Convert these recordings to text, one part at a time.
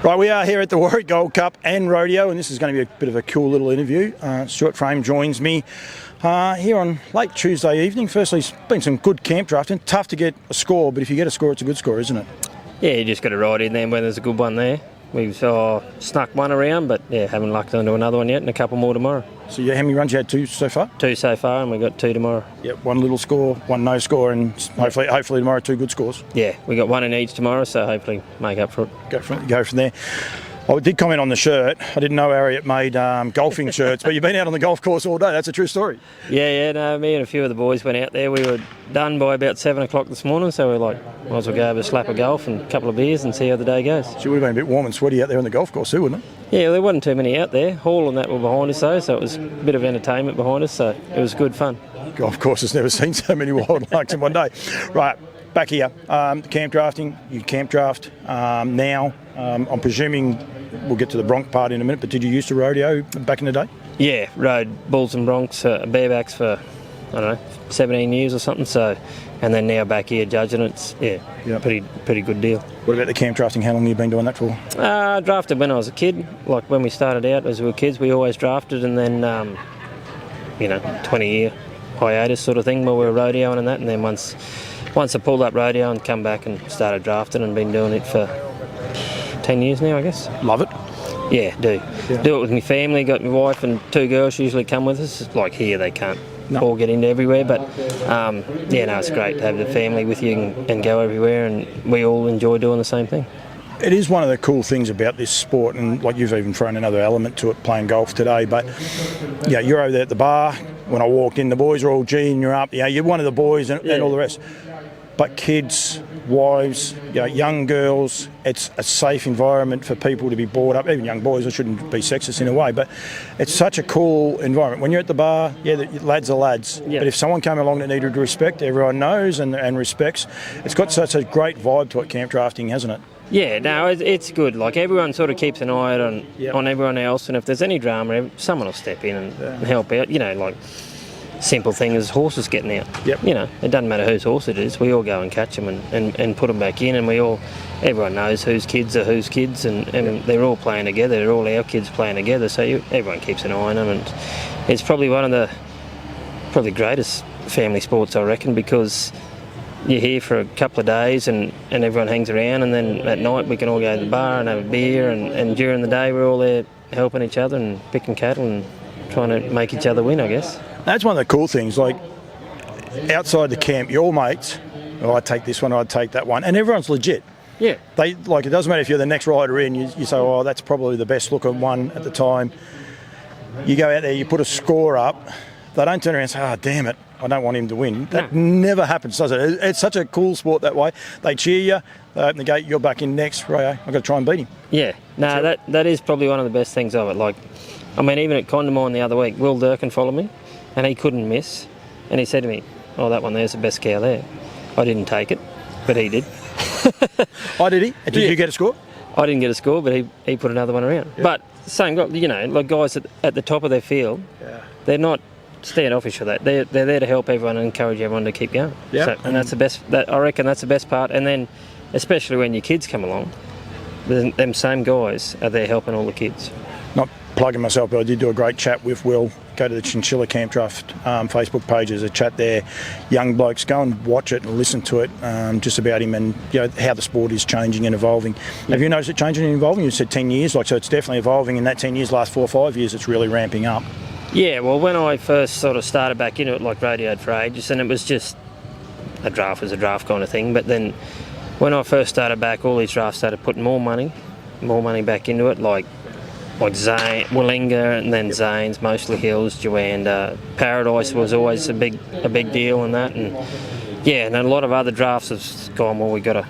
Right, we are here at the Warwick Gold Cup and Rodeo, and this is going to be a bit of a cool little interview. Stuart Frame joins me here on late Tuesday evening. Firstly, it's been some good camp drafting. Tough to get a score, but if you get a score, it's a good score, isn't it? Yeah, you just got to ride in there when there's a good one there. We've snuck one around, but yeah, haven't lucked onto another one yet, and a couple more tomorrow. So how many runs you had? 2 so far? 2 so far, and we've got 2 tomorrow. Yep, 1 little score, 1 no score, and hopefully tomorrow 2 good scores. Yeah, we got 1 in each tomorrow, so hopefully make up for it. Go from there. I did comment on the shirt. I didn't know Harriet made golfing shirts, but you've been out on the golf course all day. That's a true story. Yeah, no, me and a few of the boys went out there. We were done by about 7 o'clock this morning, so we're like, might as well go have a slap of golf and a couple of beers and see how the day goes. She would have been a bit warm and sweaty out there on the golf course too, wouldn't it? Yeah, there wasn't too many out there. Hall and that were behind us though, so it was a bit of entertainment behind us, so it was good fun. Golf course has never seen so many wild larks in one day. Right, back here, camp drafting. You camp draft now. I'm presuming we'll get to the bronc part in a minute, but did you used to rodeo back in the day? Yeah, rode bulls and broncs, barebacks for, I don't know, 17 years or something, so, and then now back here judging it's, pretty good deal. What about the camp drafting? How long have you been doing that for? I drafted when I was a kid. Like when we started out as we were kids, we always drafted, and then, 20-year hiatus sort of thing while we were rodeoing and that, and then once I pulled up rodeo and come back and started drafting and been doing it for 10 years now, I guess. Love it? Yeah, do. Yeah. Do it with my family. Got my wife and 2 girls usually come with us. Like here, they can't all get into everywhere, but it's great to have the family with you and go everywhere, and we all enjoy doing the same thing. It is one of the cool things about this sport, and like you've even thrown another element to it playing golf today, but yeah, you're over there at the bar. When I walked in, the boys are all G'ing you up. You're one of the boys and all the rest. But kids, wives, young girls, it's a safe environment for people to be brought up. Even young boys, I shouldn't be sexist in a way, but it's such a cool environment. When you're at the bar, the lads are lads. Yep. But if someone came along that needed respect, everyone knows and respects. It's got such a great vibe to it, camp drafting, hasn't it? Yeah, no, it's good. Like everyone sort of keeps an eye on everyone else, and if there's any drama, someone will step in and help out. Like simple thing as horses getting out. Yep. It doesn't matter whose horse it is. We all go and catch them and put them back in, and everyone knows whose kids are whose kids, and they're all playing together. They're all our kids playing together, so everyone keeps an eye on them, and it's probably one of the greatest family sports, I reckon, because you're here for a couple of days and everyone hangs around, and then at night we can all go to the bar and have a beer, and during the day we're all there helping each other and picking cattle and trying to make each other win, I guess. That's one of the cool things, like outside the camp, you're all mates. Oh, I'd take this one, I'd take that one, and everyone's legit. Yeah. It doesn't matter if you're the next rider in, you say, oh, that's probably the best looking one at the time. You go out there, you put a score up, they don't turn around and say, oh, damn it, I don't want him to win. That never happens, does it? It's such a cool sport that way. They cheer you, they open the gate, you're back in next. Right, I've got to try and beat him. Yeah, no, that is probably one of the best things of it. Like, I mean, even at Condamine the other week, Will Durkin followed me, and he couldn't miss. And he said to me, oh, that one there's the best cow there. I didn't take it, but he did. Oh, did he? Did you get a score? I didn't get a score, but he put another one around. Yeah. But same, like guys at the top of their field, they're not standoffish for that. They're there to help everyone and encourage everyone to keep going. Yeah. So, and that's the best. I reckon that's the best part. And then, especially when your kids come along, them same guys are there helping all the kids. Not plugging myself, but I did do a great chat with Will. Go to the Chinchilla Camp Draft Facebook page. There's a chat there. Young blokes, go and watch it and listen to it, just about him and how the sport is changing and evolving. Have you noticed it changing and evolving? You said 10 years, so it's definitely evolving. In that 10 years, last 4 or 5 years, it's really ramping up. Yeah, well, when I first sort of started back into it, like radioed for ages, and it was just a draft was a draft kind of thing. But then when I first started back, all these drafts started putting more money back into it, like Zane, Willinga, and then Zane's, mostly Hills, Joanda. Paradise was always a big deal in that, and and a lot of other drafts have gone, well, we've got to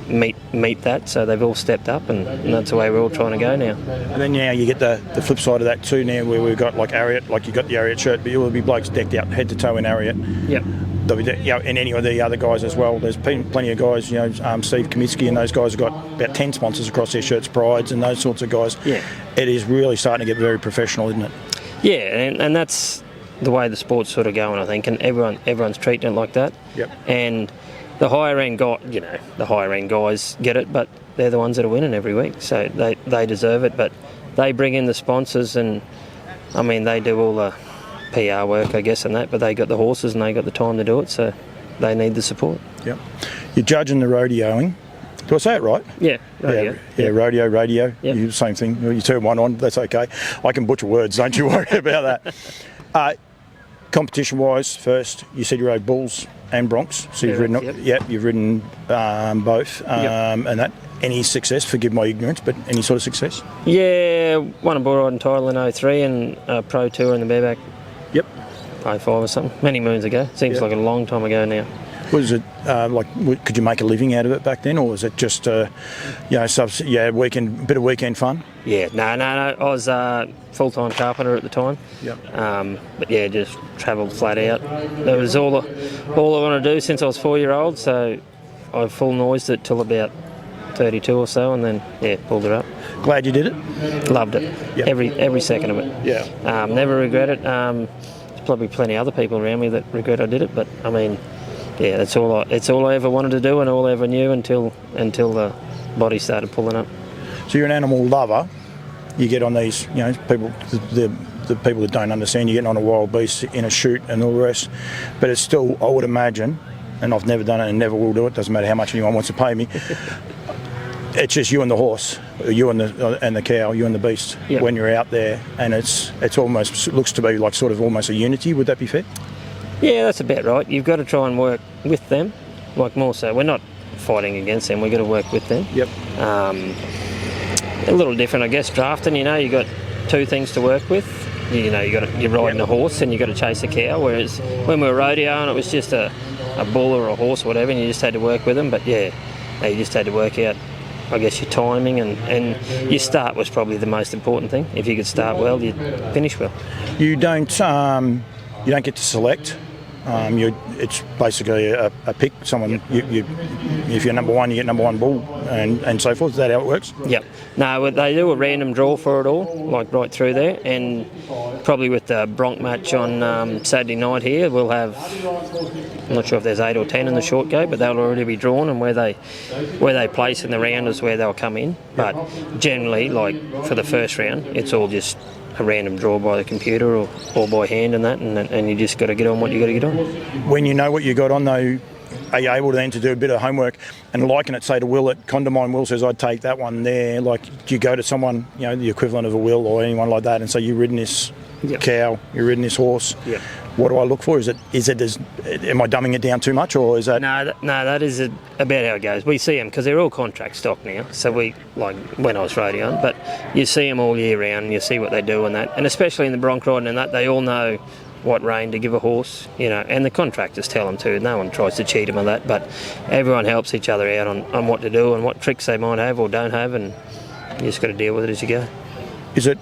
meet that, so they've all stepped up, and that's the way we're all trying to go now. And then now you get the flip side of that too now, where we've got like Ariat, like you got the Ariat shirt, but you'll be blokes decked out head to toe in Ariat. Yep. And any of the other guys as well. There's plenty of guys, Steve Kaminsky and those guys have got about 10 sponsors across their shirts, Prides and those sorts of guys. Yeah. It is really starting to get very professional, isn't it? Yeah, and that's the way the sport's sort of going, I think, and everyone's treating it like that. Yep. And the higher end guys get it, but they're the ones that are winning every week, so they deserve it. But they bring in the sponsors, and I mean they do all the PR work, I guess, and that. But they got the horses and they got the time to do it, so they need the support. Yep. You're judging the rodeoing. Do I say it right? Yeah, rodeo. Yeah, rodeo. Yep. Same thing. You turn one on, that's okay. I can butcher words, don't you worry about that. Competition-wise, first, you said you rode bulls and broncs, so you've ridden. Yep. You've ridden both, and that. Any success? Forgive my ignorance, but any sort of success? Yeah, won a bull riding title in 03 and a pro tour in the bareback. Yep. 05 or something, many moons ago. Seems like a long time ago now. Was it could you make a living out of it back then, or was it just bit of weekend fun? Yeah, no. I was full-time carpenter at the time. Yep. But yeah, just travelled flat out. That was all I wanted to do since I was 4-year-old. So I full noised it till about 32 or so, and then pulled it up. Glad you did it. Loved it. Yep. Every second of it. Yeah. Never regret it. There's probably plenty of other people around me that regret I did it, but I mean. Yeah, it's all I ever wanted to do and all I ever knew until the body started pulling up. So you're an animal lover. You get on these, people, the people that don't understand, you're getting on a wild beast in a shoot and all the rest. But it's still, I would imagine, and I've never done it and never will do it, doesn't matter how much anyone wants to pay me, it's just you and the horse, you and the cow, you and the beast when you're out there, and it's almost, looks to be like sort of almost a unity. Would that be fair? Yeah, that's about right. You've got to try and work with them, like more so. We're not fighting against them. We've got to work with them. Yep. A little different, I guess, drafting. You got two things to work with. You're riding a horse and you got to chase a cow. Whereas when we were rodeoing, it was just a bull or a horse or whatever, and you just had to work with them. But you just had to work out, I guess, your timing and your start was probably the most important thing. If you could start well, you'd finish well. You don't get to select. It's basically a pick. Someone, if you're number one, you get number one bull, and so forth. Is that how it works? Yep. No, they do a random draw for it all, like right through there, and probably with the bronc match on Saturday night here, we'll have. I'm not sure if there's 8 or 10 in the short go, but they'll already be drawn, and where they place in the round is where they'll come in. But generally, like for the first round, it's all just a random draw by the computer or by hand and you just got to get on what you got to get on. When you know what you got on, though, are you able then to do a bit of homework and liken it, say, to Will at Condamine? Will says, I'd take that one there. Like, do you go to someone, the equivalent of a Will or anyone like that and say, you've ridden this cow, you've ridden this horse? Yep. What do I look for? Am I dumbing it down too much, or is that? No, that is about how it goes. We see them because they're all contract stock now. So we, like when I was rodeoing, but you see them all year round. And you see what they do and that, and especially in the bronc riding and that, they all know what rein to give a horse, and the contractors tell them too. No one tries to cheat them on that, but everyone helps each other out on what to do and what tricks they might have or don't have, and you just got to deal with it as you go. Is it?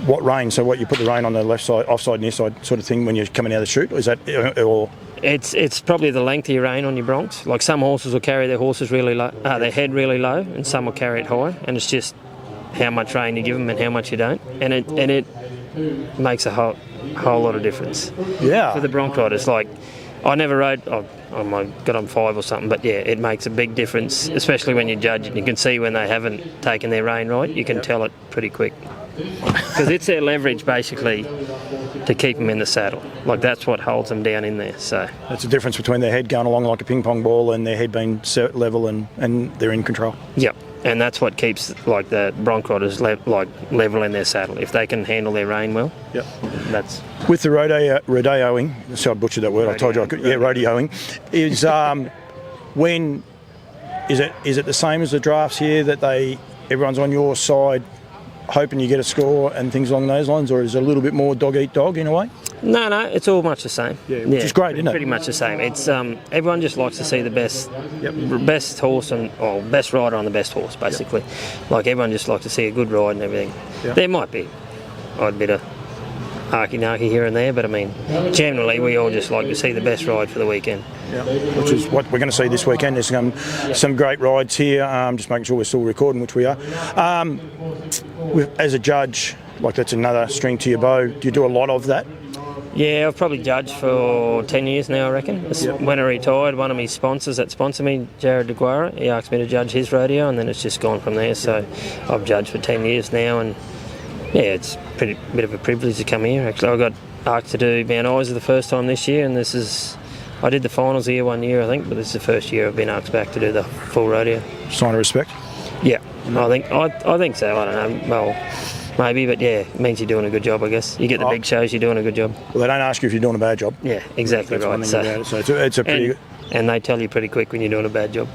What rein? So what, you put the rein on the left side, offside, near side sort of thing when you're coming out of the chute? Is that or? It's probably the length of your rein on your broncs. Like some horses will carry their horses really low, their head really low, and some will carry it high. And it's just how much rein you give them and how much you don't, and it makes a whole lot of difference. Yeah. For the bronc riders, like I never rode. I might got on 5 or something, but it makes a big difference, especially when you judge it. You can see when they haven't taken their rein right. You can tell it pretty quick. Because it's their leverage basically to keep them in the saddle. Like that's what holds them down in there. So that's the difference between their head going along like a ping pong ball and their head being set level and they're in control. Yep, and that's what keeps like the bronc riders level in their saddle. If they can handle their rein well. Yep. That's with the rodeoing. So I butchered that word. I told you I could. Yeah, rodeoing is when is it the same as the drafts here that everyone's on your side, hoping you get a score and things along those lines, or is it a little bit more dog eat dog in a way? No, it's all much the same. Yeah, which is great, isn't it? Pretty much the same. It's everyone just likes to see the best horse or best rider on the best horse, basically. Yep. Like everyone just likes to see a good ride and everything. Yep. There might be a bit of arky-narky here and there, but I mean, generally we all just like to see the best ride for the weekend. Yeah. Which is what we're going to see this weekend. There's some great rides here, just making sure we're still recording, which we are. As a judge, like that's another string to your bow. Do you do a lot of that? Yeah, I've probably judged for 10 years now, I reckon. When I retired, one of my sponsors that sponsored me, Jared DeGuara, he asked me to judge his rodeo, and then it's just gone from there. So I've judged for 10 years now, and yeah, it's a bit of a privilege to come here. Actually, I got asked to do Mount Isa the first time this year, and I did the finals here one year, I think, but this is the first year I've been asked back to do the full rodeo. Sign of respect? Yeah, I think so. I don't know. Well, maybe, but yeah, it means you're doing a good job, I guess. You get the big shows, you're doing a good job. Well, they don't ask you if you're doing a bad job. Yeah, exactly. That's right. one thing about it. So it's a pretty good... And they tell you pretty quick when you're doing a bad job.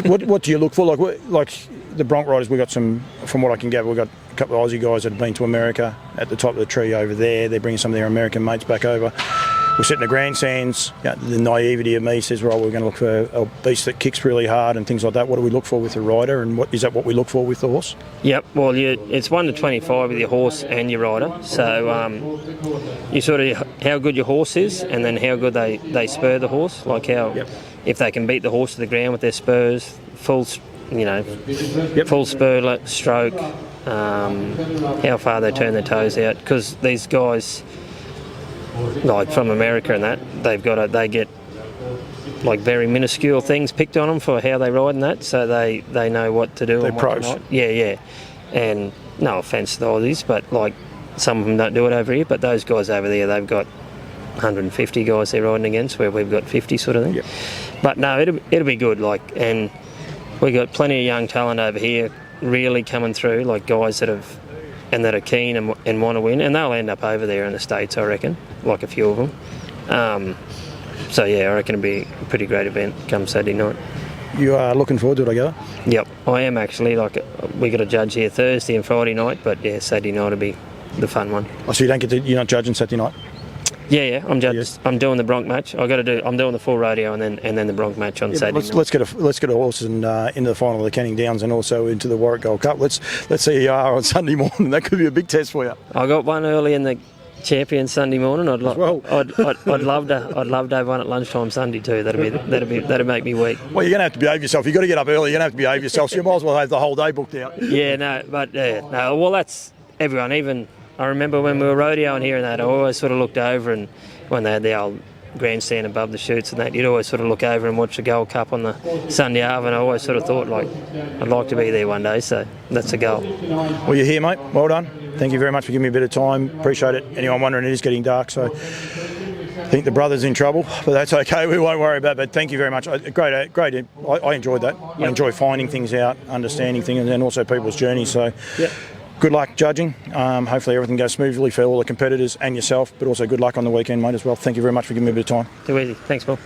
What do you look for? Like the bronc riders, we got some, from what I can gather, we've got a couple of Aussie guys that have been to America at the top of the tree over there. They're bringing some of their American mates back over. We're sitting in the grandstands. The naivety of me says, right, we're going to look for a beast that kicks really hard and things like that. What do we look for with the rider, and is that what we look for with the horse? Yep. Well, it's 1 to 25 with your horse and your rider. So you sort of how good your horse is, and then how good they spur the horse. Like how if they can beat the horse to the ground with their spurs, full spur stroke. How far they turn their toes out, because these guys, like from America and that, they get like very minuscule things picked on them for how they ride and that, so they know what to do. They're and what pros. To ride. Yeah. And no offence to the Aussies, but like some of them don't do it over here, but those guys over there, they've got 150 guys they're riding against, where we've got 50 sort of thing. Yep. But no, it'll be good. Like, and we got plenty of young talent over here really coming through, like guys that are keen and want to win, and they'll end up over there in the States, I reckon, like a few of them. So yeah, I reckon it'll be a pretty great event come Saturday night. You are looking forward to it, I gather? Yep, I am actually. Like, we got a judge here Thursday and Friday night, but yeah, Saturday night will be the fun one. Oh, so you're not judging Saturday night? Yeah, I'm judged. I'm doing the bronc match. I'm doing the full rodeo and then the bronc match on Saturday night. Let's get a horse into the final of the Canning Downs and also into the Warwick Gold Cup. Let's see how you are on Sunday morning. That could be a big test for you. I got one early in the champion Sunday morning. I'd love to have one at lunchtime Sunday too. That'd make me weak. Well, you're going to have to behave yourself. You've got to get up early. You're going to have to behave yourself. So you might as well have the whole day booked out. Yeah, no. Well, that's everyone. Even I remember when we were rodeoing here and that, I always sort of looked over, and when they had the old grandstand above the chutes and that, you'd always sort of look over and watch the Gold Cup on the Sunday half, and I always sort of thought, like, I'd like to be there one day, so that's the goal. Well, you're here, mate. Well done. Thank you very much for giving me a bit of time. Appreciate it. Anyone wondering, it is getting dark, so I think the brother's in trouble, but that's okay. We won't worry about it. But thank you very much. Great. I enjoyed that. Yep. I enjoy finding things out, understanding things, and then also people's journeys. So. Yep. Good luck judging. Hopefully everything goes smoothly for all the competitors and yourself, but also good luck on the weekend, mate, as well. Thank you very much for giving me a bit of time. Too easy. Thanks, Paul.